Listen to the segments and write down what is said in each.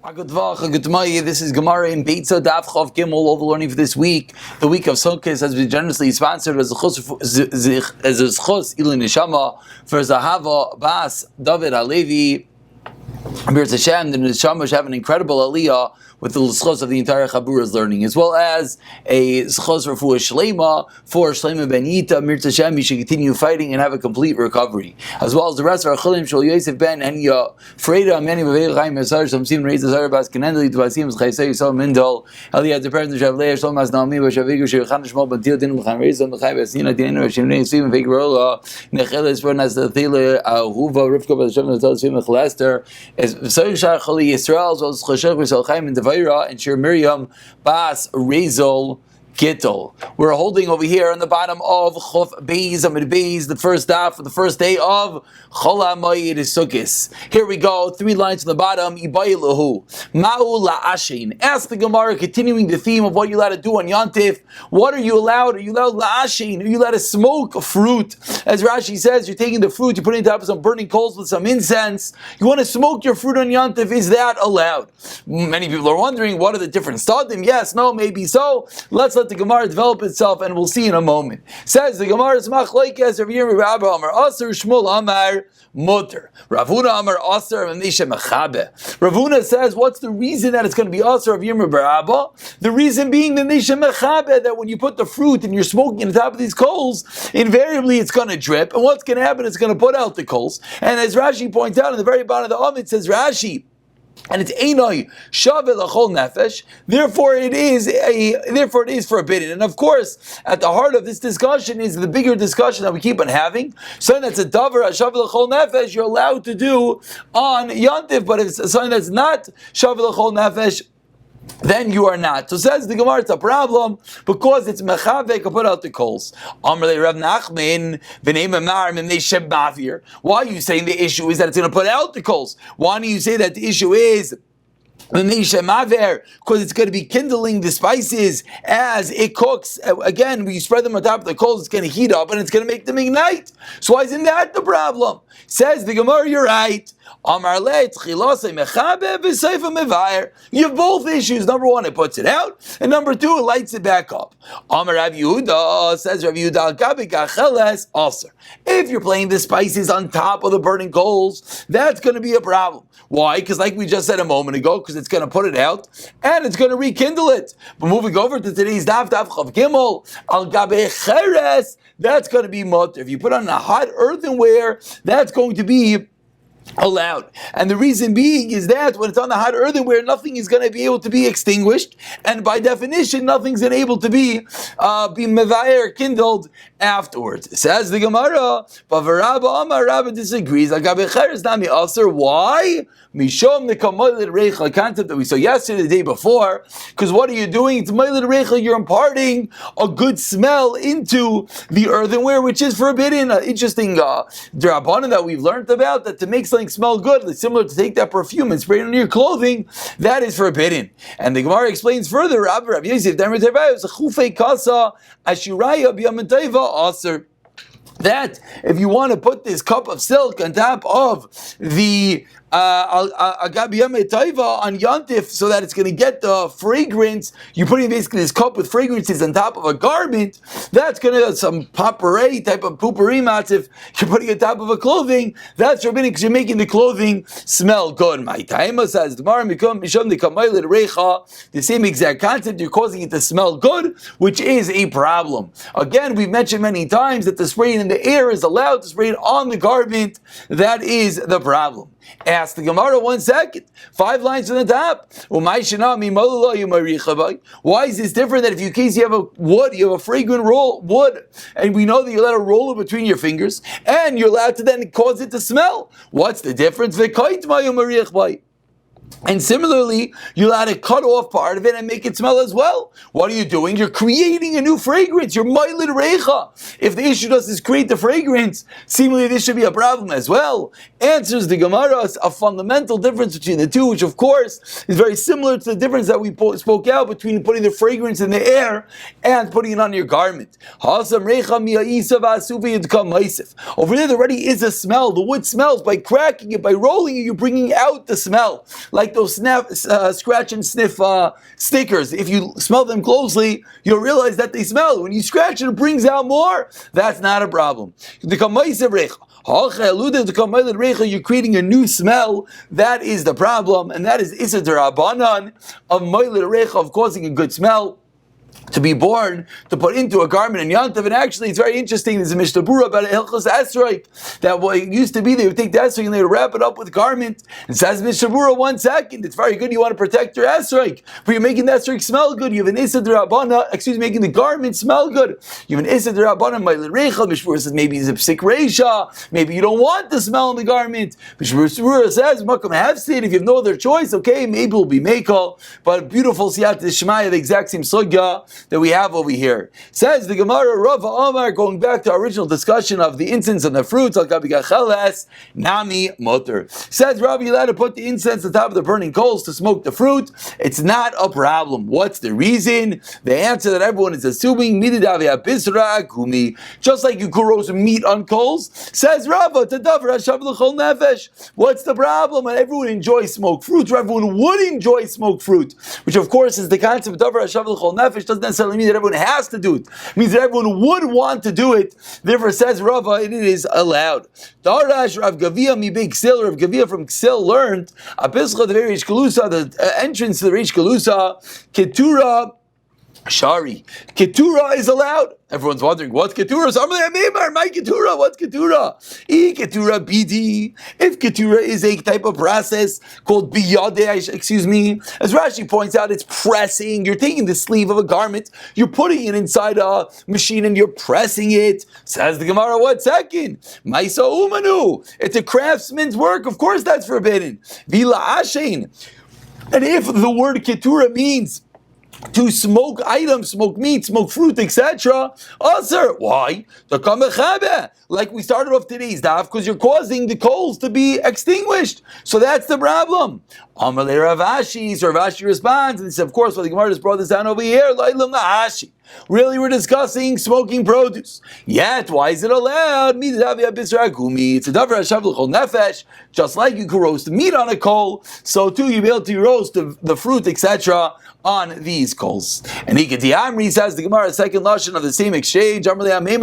This is Gemara in Beitzah Daf Yomi. All the learning for this week. The week of Concise has been generously sponsored as a zchus ilin neshama for Zahava Bas David Halevi. Beitzah Hashem, the neshama should have an incredible aliyah with the zchus of the entire Chabura's learning, as well as a zchus refuah shleima for Shleima ben Yita. Beitzah Hashem, you should continue fighting and have a complete recovery, as well as the rest of our chalim shel Yosef ben and Freda many bavei chaim mesar some seem raised as Arabas Kenendli to Asim Chaysei Yisrael Mindol Aliyah the parents of Shavlei Shalom As Naomi Vashavigu Shevchan Shmol Ben Til Din Mechan Reis on the Chai Vasina Din Vashimnei Svim Vegrola Necheles for Nas the Thile Huva Rivka Vashem the Tel Svim Chlester as Soishar Chali Yisrael as well as Chashach V'Sal Chaim and Devaira and Shir Miriam Bas Rezol Gittel. We're holding over here on the bottom of Chuf Beis Amid Beis, the first daf for the first day of Chol HaMoed Sukkos. Here we go, 3 lines from the bottom. Ibaylahu Ma'u La'ashin. Ask the Gemara, continuing the theme of what you're allowed to do on Yontif. What are you allowed? Are you allowed La'ashin? Are you allowed to smoke fruit? As Rashi says, you're taking the fruit, you're putting it on top of some burning coals with some incense. You want to smoke your fruit on Yontif? Is that allowed? Many people are wondering, what are the different stadim? Yes, no, maybe so. Let's let the Gemara develop itself, and we'll see in a moment. Says the Gemara, "Smach loikes Rav Yirmi Rabba Amar Aser Shmuel Amar Mutter Rav Huna Amar Aser Misha Mechabe." Rav Huna says, what's the reason that it's going to be Aser Rav Yirmi Rabba? The reason being the Misha Mechabe, that when you put the fruit and you're smoking on top of these coals, invariably it's going to drip, and what's going to happen? It's going to put out the coals. And as Rashi points out in the very bottom of the Amid, says Rashi, and it's einoi shave l'chol nefesh. Therefore, it is forbidden. And of course, at the heart of this discussion is the bigger discussion that we keep on having. Something that's a davar shave l'chol nefesh, you're allowed to do on Yontif, but if it's something that's not shave l'chol nefesh, then you are not. So says the Gemara, it's a problem because it's mechavek to put out the coals. Amrle Rav Nachman v'nei mamar mimnei shebavir. Why are you saying the issue is that it's going to put out the coals? Why do you say that the issue is because it's going to be kindling the spices as it cooks? Again, when you spread them on top of the coals, it's going to heat up and it's going to make them ignite. So why isn't that the problem? Says the Gemara, you're right. You have both issues. Number one, it puts it out, and number two, it lights it back up. Amar Rav Yehuda, says Rav Yehuda, also, if you're playing the spices on top of the burning coals, that's going to be a problem. Why? Because like we just said a moment ago, because it's going to put it out and it's going to rekindle it. But moving over to today's Daf Chav Gimel, Al Gabe Cheres, that's going to be mutter. If you put on a hot earthenware, that's going to be allowed. And the reason being is that when it's on the hot earthenware, nothing is going to be able to be extinguished, and by definition, nothing's able to be mevayer, kindled afterwards. It says the Gemara, Rabba disagrees. Why? Mishom the kamoilid reicha concept that we saw yesterday, the day before. Because what are you doing? It's moilid reicha. You're imparting a good smell into the earthenware, which is forbidden. Interesting drabbanan that we've learned about, that to make something smell good, it's similar to take that perfume and spray it on your clothing. That is forbidden. And the Gemara explains further. Rav Yosef kasa ashiraya b'yamentayva aser. That if you want to put this cup of silk on top of the on Yontif, so that it's going to get the fragrance, you're putting basically this cup with fragrances on top of a garment, that's going to some potpourri type of poopery matzif, you're putting it on top of a clothing, that's forbidden because you're making the clothing smell good. My taima says the same exact concept, you're causing it to smell good, which is a problem. Again, we've mentioned many times that the spraying in the air is allowed, to spray it on the garment, that is the problem. Ask the Gemara 1 second. 5 lines from the top. Why is this different? That if you case you have a wood, you have a fragrant wood, and we know that you're allowed to roll it between your fingers, and you're allowed to then cause it to smell. What's the difference? And similarly, you're allowed to cut off part of it and make it smell as well. What are you doing? You're creating a new fragrance. You're moilid reicha. If the issue does is create the fragrance, seemingly this should be a problem as well. Answers the Gemara a fundamental difference between the two, which of course is very similar to the difference that we spoke out between putting the fragrance in the air and putting it on your garment. Over there, there already is a smell. The wood smells. By cracking it, by rolling it, you're bringing out the smell. like those scratch and sniff stickers. If you smell them closely, you'll realize that they smell. When you scratch it, it brings out more. That's not a problem. You're creating a new smell. That is the problem, and that is Issa D'Rabbanan of Moiled Recha, of causing a good smell to be born, to put into a garment in Yantav. And actually, it's very interesting. There's a Mishnah Berurah about a Hilchos Esrog, that what it used to be, they would take the Esrog and they would wrap it up with garment. It says Mishnah Berurah, 1 second, it's very good, you want to protect your Esrog, but you're making the Esrog smell good. You have an Issa D'Rabbanan, making the garment smell good. You have an Issa D'Rabbanan, Moiled Recha. Mishnah Berurah says maybe it's a Psik Reisha, maybe you don't want the smell in the garment. Mishnah Berurah says, Makam Havsid, if you have no other choice, okay, maybe it'll be Mekel, but beautiful Siyat Shemaya, the exact same Sugya that we have over here. Says the Gemara, Rava Omar, going back to our original discussion of the incense and the fruits, Nami Motor. Says Rabbi, you're allowed to put the incense on top of the burning coals to smoke the fruit. It's not a problem. What's the reason? The answer that everyone is assuming, just like you could roast meat on coals. Says Rava, what's the problem? And everyone enjoys smoked fruit, or everyone would enjoy smoked fruit, which of course is the concept of Davar Hashav L'chol Nefesh. Doesn't necessarily mean that everyone has to do it. It means that everyone would want to do it. Therefore, says Rava, it is allowed. Darash Rav Gavia mi Big Ksil. Rav Gavia from Ksil learned a Pesach the Reish Galusa, the entrance to the Reish Galusa, Ketura Shari. Ketura is allowed. Everyone's wondering, what's Ketura? So I'm like, my Ketura, what's Ketura? Ketura BD. If Ketura is a type of process called Biyadeh, as Rashi points out, it's pressing. You're taking the sleeve of a garment, you're putting it inside a machine and you're pressing it. Says the Gemara, 1 second. Maisa Umanu. It's a craftsman's work. Of course that's forbidden. Vila Ashein. And if the word Ketura means to smoke items, smoke meat, smoke fruit, etc. Sir, why? Like we started off today's daf, because you're causing the coals to be extinguished. So that's the problem. Amalei Ravashi, so Ravashi responds, and he said, of course, well, the Gemara just brought this down over here. Really, we're discussing smoking produce. Yet, why is it allowed? It's a davar hashav l'chol nefesh. Just like you can roast meat on a coal, so too you'll be able to roast the fruit, etc. on these coals. And Ikati Amri says the Gemara, second lashon of the same exchange. If Ketura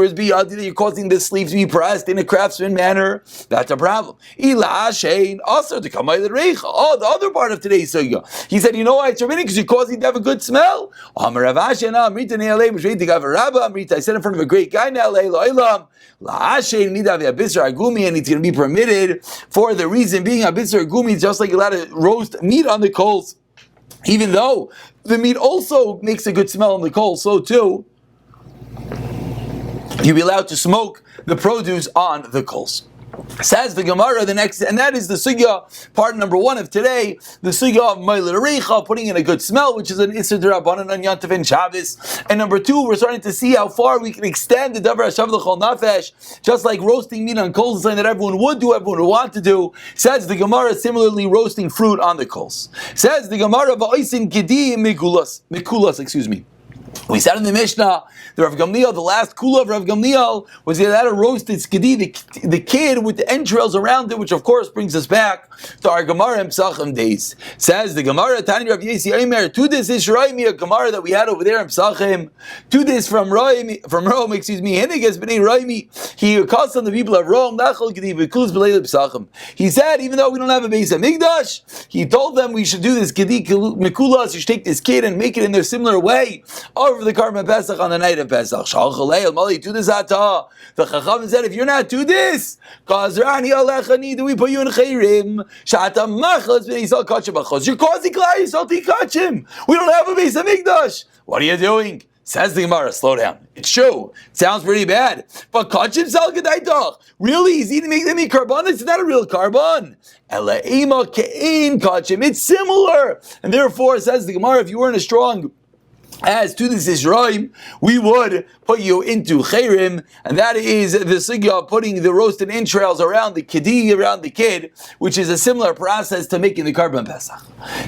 is biyadi, that you're causing the sleeve to be pressed in a craftsman manner, that's a problem. Also to come by the reich. Oh, the other part of today's sugya. He said, you know why it's forbidden? Because you're causing to have a good smell. I said in front of a great guy now, and it's going to be permitted for the reason being abisar gumi, just like you're allowed to roast meat on the coals, even though the meat also makes a good smell on the coals, so too you'll be allowed to smoke the produce on the coals. Says the Gemara, the next, and that is the sugya, part number 1 of today, the sugya of Moiled Recha, putting in a good smell, which is an Issa D'Rabbanan on Yantav and Shabbos. And number 2, we're starting to see how far we can extend the Davar Hashav L'chol Nefesh, just like roasting meat on coals is something that everyone would do, everyone would want to do. Says the Gemara, similarly roasting fruit on the coals. Says the Gemara, V'oisin Kedi Mikulas, we said in the Mishnah, the Rav Gamliel, the last kula of Rav Gamliel, was he allowed to roast its kedi, the kid with the entrails around it, which of course brings us back to our Gemara in Pesachim days. Says the Gemara, Tani Rav Yesi Omer, to this is Shraimi, a Gemara that we had over there in Pesachim, to this from Rome, Hinigas b'nei Raimi, he calls on the people of Rome, Nachal kedi v'kulus b'leil Pesachim. He said, even though we don't have a Beitzah Mikdash, he told them we should do this kedi mikulas, you should take this kid and make it in their similar way over the Karban Pesach on the night of Pesach. The Chacham said, if you're not do this, do we put you in Chayrim? You're causing Klal Yisrael to catch him. We don't have a Beitzah Mikdash. What are you doing? Says the Gemara, slow down. It's true. It sounds pretty bad. But Kachim Sal Gedaitach. Really? He's eating make them eat carbon? It's not a real carbon. It's similar. And therefore, says the Gemara, if you weren't a strong As to this Israel, we would put you into Chayrim, and that is the sugya of putting the roasted entrails around the kidi, around the kid, which is a similar process to making the Karban Pesach.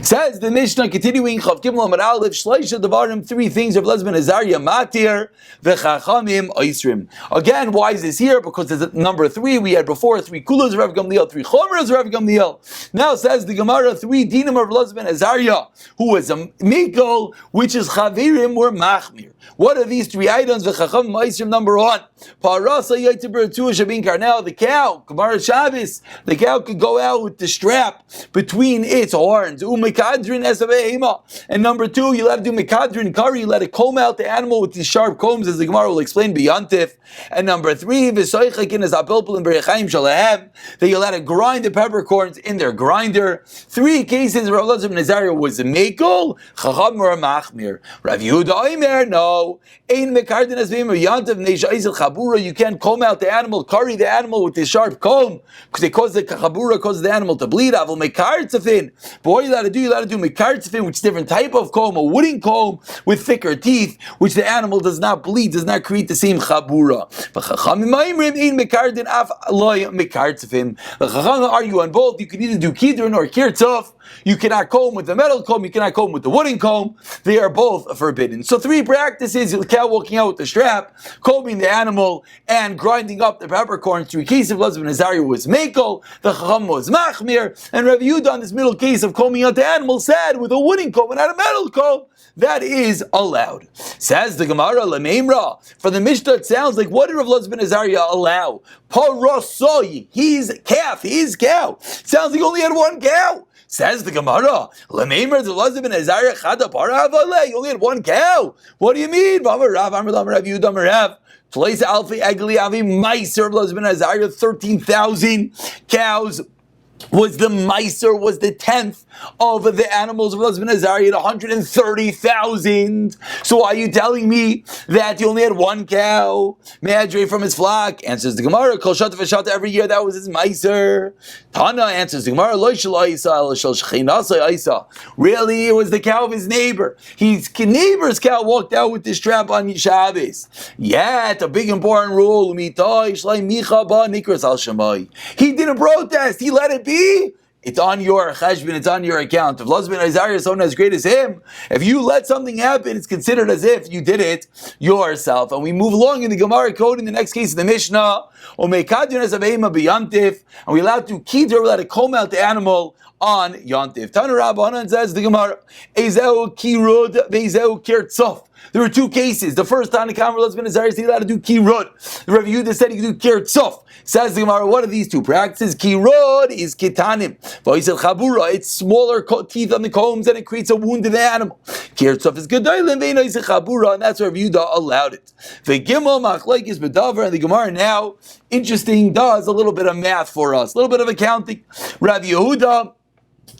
Says the Mishnah, continuing, Chav Gimel Amar Aleph, Shleisha Devarim, three things of Lezben Azariah, Matir, V'chachamim, Oisrim. Again, why is this here? Because it's number 3, we had before 3 kulas of Rav Gamliel, 3 chomers of Rav Gamliel. Now says the Gemara, 3 dinim of Lezben Azariah, who is a mikol, which is Chavirim or Machmir. What are these 3 items? V'chacham ma'isrim, number 1. Parasa yaitibur tuah shabin karnel, the cow, Gemara Shabbos, the cow could go out with the strap between its horns. Umekadrin esavehema. And number 2, you let it do mekadrin kari, you let it comb out the animal with these sharp combs, as the Gemara will explain b'yantif. And number 3, v'soichakin es apilpul and berechaim shalahem, that you let it grind the peppercorns in their grinder. 3 cases where Rav Elazar ben Azariah was a mekel, chacham or a machmir. Rav Yehuda Omer, no. Ein mekardin esavehema b'yantif neisha izil chabura, you can't comb out the animal, curry the animal with the sharp comb, because it causes the chabura, causes the animal to bleed. Avol mekartzafin. But what you let it do? You let it do mekartzafin, which is a different type of comb, a wooden comb with thicker teeth, which the animal does not bleed, does not create the same chabura. The Chachamim argue on both. You can either do kidron or kirtzof. You cannot comb with the metal comb, you cannot comb with the wooden comb. They are both forbidden. So 3 practices: the cow walking out with the strap, combing the animal, and grinding up the peppercorns. 3 cases of Elazar ben Azariah was mekel, the Chacham was machmir, and Rav Yehuda, in this middle case of combing out the animal, said with a wooden comb and not a metal comb, that is allowed. Says the Gemara, Lemeimra, for the Mishnah it sounds like, what did Rav Elazar ben Azariah allow? Parasoi, his calf, his cow. Sounds like he only had 1 cow. Says the Gemara, Lemeimer Elazar ben Azariah chada para avale. You only had 1 cow. What do you mean? Rav Amar Rav Yehuda Rav. Place Alfi Egli Avi Meiser Elazar ben Azariah, 13,000 cows. Was the Meiser, was the 10th of the animals of Elazar ben Azariah at 130,000. So why are you telling me that he only had 1 cow? Madre from his flock. Answers the Gemara, Kol Shata v'Shata, every year that was his Meiser. Tana answers the Gemara, Lo shel Isa, Lo shel Shechinasa Isa. Really, it was the cow of his neighbor. His neighbor's cow walked out with this strap on Shabbos. Yet, a big important rule, he didn't protest, he let it be. It's on your cheshbon, it's on your account. If Elazar ben Azariah is someone as great as him, if you let something happen, it's considered as if you did it yourself. And we move along in the Gemara code in the next case of the Mishnah. And we allowed to kidr, we let it comb out the animal on Yantif. Tanu Rabbanan says the Gemara, Ezeu kirud ve'ezeu kirtzof. There were 2 cases. The first time the Kamar Elazar ben Azariah said he allowed to do kirud. The Rav Yehuda said he could do kirtzof. Says the Gemara, what are these 2 practices? Kirud is kitanim. V'yisel chabura, it's smaller teeth on the combs and it creates a wound in the animal. Kirtzof is gedolim ve'yisel chabura, and that's where Rav Yehuda allowed it. V'gimel machlekes bedavar, and the Gemara now, interesting, does a little bit of math for us, a little bit of accounting. Rav Yehuda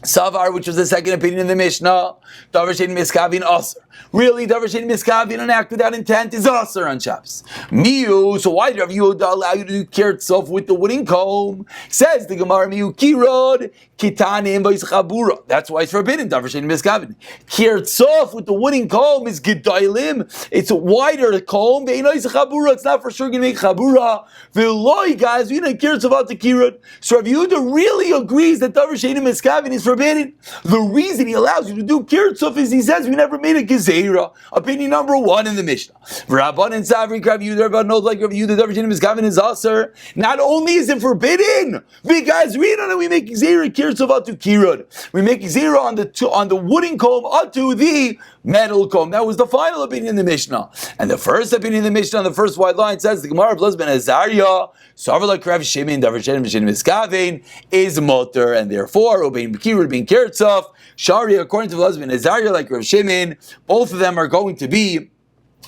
Savar, which was the second opinion in the Mishnah, Davar Shein Miskavin Aser. Really, Davar Shein Miskavin, an act without intent, is Aser on Shabbos. Miu, so why did Rav Yehuda allow you to do kirtzof with the wooden comb? Says the Gemara, Miu kirod kitanim v'yischabura. That's why it's forbidden, Davar Shein Miskavin. Kirtzof with the wooden comb is gedailim. It's a wider comb, v'yischabura. It's not for sure going to make chabura. V'loi, guys, we don't kirtzof out the kirod. So Rav Yehuda really agrees that Davar Shein Miskavin is forbidden. The reason he allows you to do kirtzof is he says we never made a gezeira. Opinion number 1 in the Mishnah. Rabban and Savri Rav Yehuda, Rabban knows like Rav Yehuda, Davar Shein Miskavin is aser. Not only is it forbidden, because we don't know, we make gezeira kirtzof out to kirud. We make gezeira on the wooden comb onto the metal comb. That was the final opinion in the Mishnah. And the first opinion in the Mishnah, on the first wide line, says the Gemara of Elazar ben Azariah, Savar like Rav Shimon, Davar Shein Miskavin is motor, and therefore Obein Kirud being kirtzof, Shari, according to Elazar ben Azariah, like Rav Shimon, both of them are going to be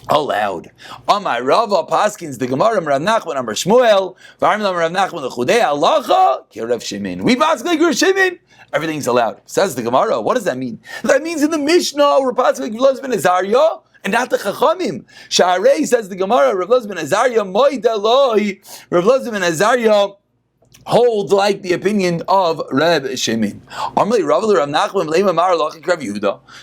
allowed. Amar Rava Paskins the Gemara Rav Nachman Amar Shmuel V'Arim Rav Nachman the Chudei Halacha Ki Rav Shimon. We pass like Rav Shimon. Everything's allowed. Says the Gemara. What does that mean? That means in the Mishnah we're passing like Elazar ben Azariah and not the Chachamim. Sha'arei, says the Gemara, Rav Elazar ben Azariah Moed Eloi. Rav Elazar ben Azariah hold like the opinion of Reb Shimon.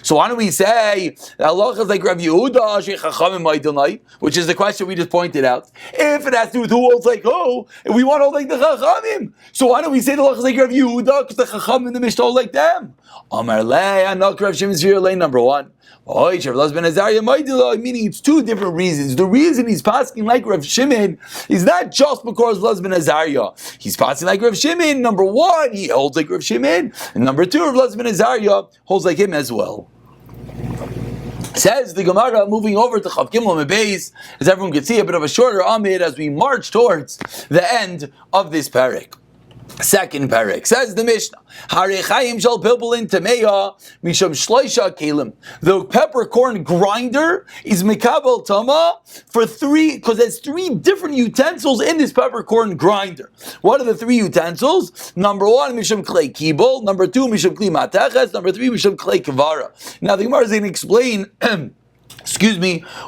So why don't we say that Allah is like Reb Yehuda, which is the question we just pointed out. If it has to do with who holds like who, if we want to hold like the Chachamim, so why don't we say the Allah is like Reb Yehuda, because the Chachamim in the Mishnah hold like them? Amar lei, anak Reb Shimon's here lane number one. Meaning it's two different reasons. The reason he's passing like Rav Shimon is not just because Laz ben Azariah. He's passing like Rav Shimon. Number one, he holds like Rav Shimon. And number two, Laz ben Azariah holds like him as well. Says the Gemara, moving over to Chav Gimel Mebeis, as everyone can see, a bit of a shorter Amid as we march towards the end of this parak. Second parak says the Mishnah, Harechayim shall pilpulin tameya misham shloisha kelim. The peppercorn grinder is mikabel tama for three, because there's three different utensils in this peppercorn grinder. What are the three utensils? Number one, misham klei kibol. Number two, misham klei mateches. Number three, misham klei kavara. Now the Gemara is going to explain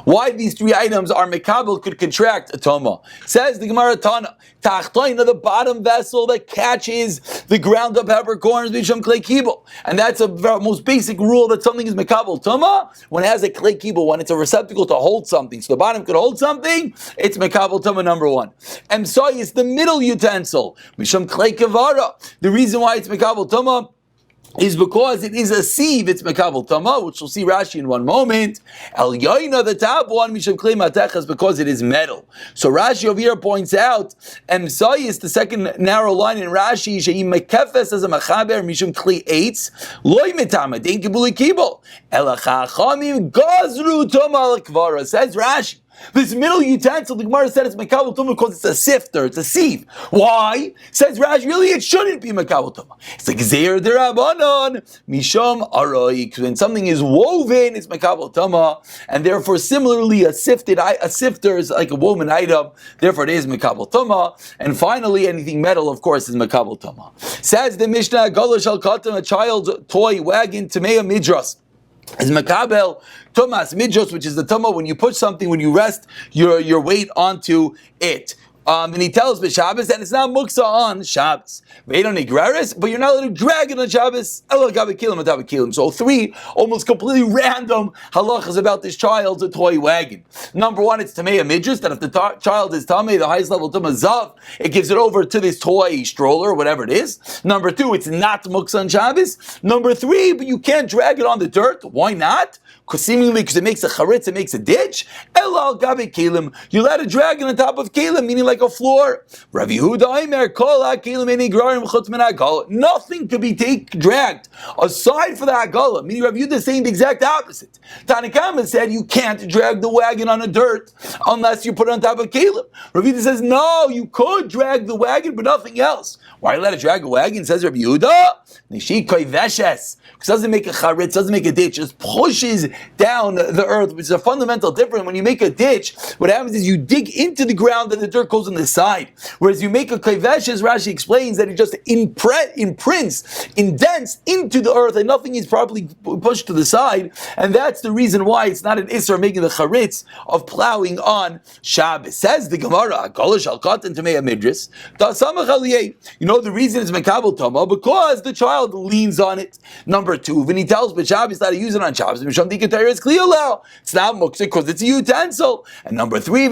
why these three items are mekabel could contract a toma. Says the Gemara Tana, Tachtoina, the bottom vessel that catches the ground up peppercorns, bisham klei kibel. And that's a most basic rule that something is mekabel toma when it has a klei kibel, when it's a receptacle to hold something. So the bottom could hold something, it's mekabel toma number one. Emsai is the middle utensil, bisham klei kavara. The reason why it's mekabel toma is because it is a sieve, it's mekabel tama, which we'll see Rashi in one moment. El yoina, the top one, misham klei matechas, because it is metal. So Rashi over here points out, emsai is the second narrow line in Rashi, she'im mekefes as a mechaber, misham klei eitz, loy metama, dein kibuli kibol, el achachamim gazru tama al kvara, says Rashi. This middle utensil, the Gemara said it's mekabel tuma because it's a sifter, it's a sieve. Why? Says Rashi, really it shouldn't be mekabel tuma. It's like zeir derabanan misham aroik. When something is woven, it's mekabel tuma, and therefore similarly a sifter is like a woven item. Therefore it is mekabel tuma. And finally, anything metal, of course, is mekabel tuma. Says the Mishnah, Gala shal katan, a child's toy wagon, Tamea midras, is makabel Tumas midros, which is the tuma when you put something, when you rest your weight onto it. And he tells Shabbos, and it's not muksa on Shabbos. But you're not allowed to drag it on Shabbos. So three almost completely random halachas about this child's a toy wagon. Number one, it's tamei midras, that if the child is tamei, the highest level tuma zav, it gives it over to this toy stroller, whatever it is. Number two, it's not muksa on Shabbos. Number three, but you can't drag it on the dirt. Why not? Because it makes a charitz, it makes a ditch. Elal gabe kelim, you're allowed to drag it on top of kelim, meaning like a floor. Rav Yehuda Omer, kol ha-kelim eni grarim chutz min ha'agala. Nothing could be dragged aside for the ha'agala. Meaning Rav Yehuda is saying the exact opposite. Tanakama said you can't drag the wagon on the dirt unless you put it on top of kelim. Rav Yehuda says no, you could drag the wagon, but nothing else. Why are you allowed to drag a wagon? Says Rav Yehuda, Nishikoi veshes, because it doesn't make a charitz, doesn't make a ditch, just pushes down the earth, which is a fundamental difference. When you make a ditch, what happens is you dig into the ground and the dirt goes on the side. Whereas you make a klevesh, as Rashi explains, that it just imprints, indents into the earth and nothing is properly pushed to the side. And that's the reason why it's not an isser making the charitz of plowing on Shabbos. Says the Gemara, you know the reason it's mekabel tama, because the child leans on it. Number two, when he tells Shabbos that he use it on Shabbos, it's not muktzah because it's a utensil. And number three,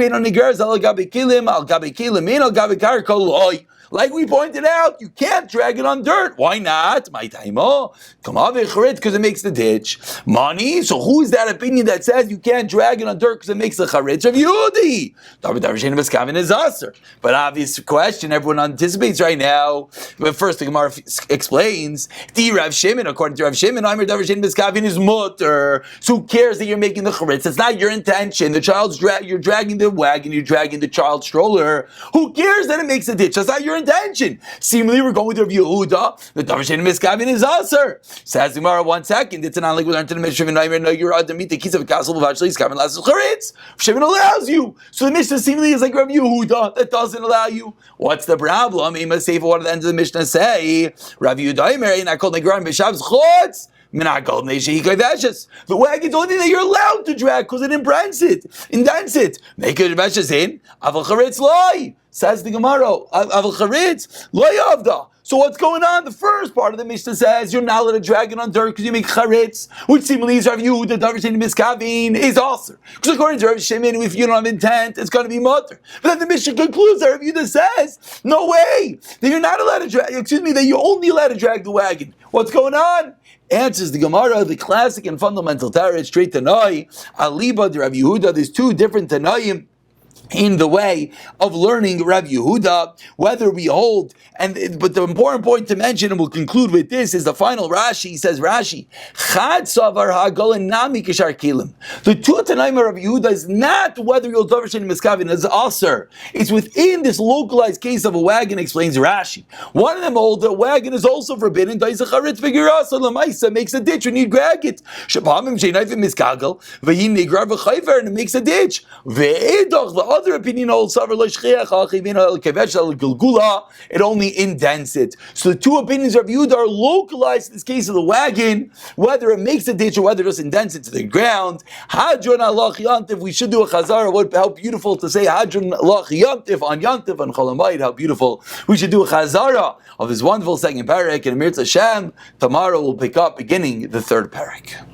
like we pointed out, you can't drag it on dirt. Why not? Because it makes the ditch. Money. So who is that opinion that says you can't drag it on dirt because it makes the charitz of Yehudi? But obvious question everyone anticipates right now. But first the Gemara explains, Rav Shimon, according to Rav Shimon, is mutter. So who cares that you're making the charitz? It's not your intention. The child's you're dragging the wagon, you're dragging the child's stroller. Who cares that it makes a ditch? That's not your intention. Seemingly, we're going with Rav Yehuda. The Davar Shein Miskavin is aser. Says the Gemara, 1 second. It's not like we learned in the Mishnah. No, you're out to meet the keys of a castle of actually Miskavin last charitz. Shimon allows you. So the Mishnah seemingly is like Rav Yehuda that doesn't allow you. What's the problem? Ima say for what at the end of the Mishnah say Rav Yehuda Mary not called Negraim B'Shavs Chutz. The wagon's the only thing that you're allowed to drag because it indents it. Make it in. Aval charitz lie. Says the Gemara, Aval Charitz, Lo Yavda. So what's going on? The first part of the Mishnah says you're not allowed to drag it on dirt because you make charitz, which seemingly is Rav Yehuda, Davar Sheni Miskavin, is also. Because according to Rav Shimon, if you don't have intent, it's going to be mutter. But then the Mishnah concludes that Rav Yehuda says, no way, that you're not allowed to drag, that you're only allowed to drag the wagon. What's going on? Answers the Gemara, the classic and fundamental Tarot, straight Tanai, Aliba, the Rav Yehuda, there's two different Tanaim in the way of learning Rav Yehuda, whether we hold, but the important point to mention, and we'll conclude with this, is the final Rashi. He says, Rashi, Chad Savar Hagol and Nami Kishar Kilim. The two Tanaim of Rav Yehuda is not whether you'll Davar Sheni Miskavin as Aser. It's within this localized case of a wagon, explains Rashi. One of them hold the wagon is also forbidden. Daisacharitz figura, so Lamaisa makes a ditch when you drag it. Shabamim Sheinaivim Miskagel, Vahim Nigrav V'chayver, and it makes a ditch. Ve'edoch, the other opinion holds it only indents it. So the two opinions of Yehuda are localized in this case of the wagon, whether it makes a ditch or whether it just indents it to the ground. Hadron alach yantiv, we should do a chazara. How beautiful to say Hadron alach yantiv on Cholamayit. How beautiful. We should do a chazara of this wonderful second parak, and Mirza Hashem, tomorrow we'll pick up beginning the third parak.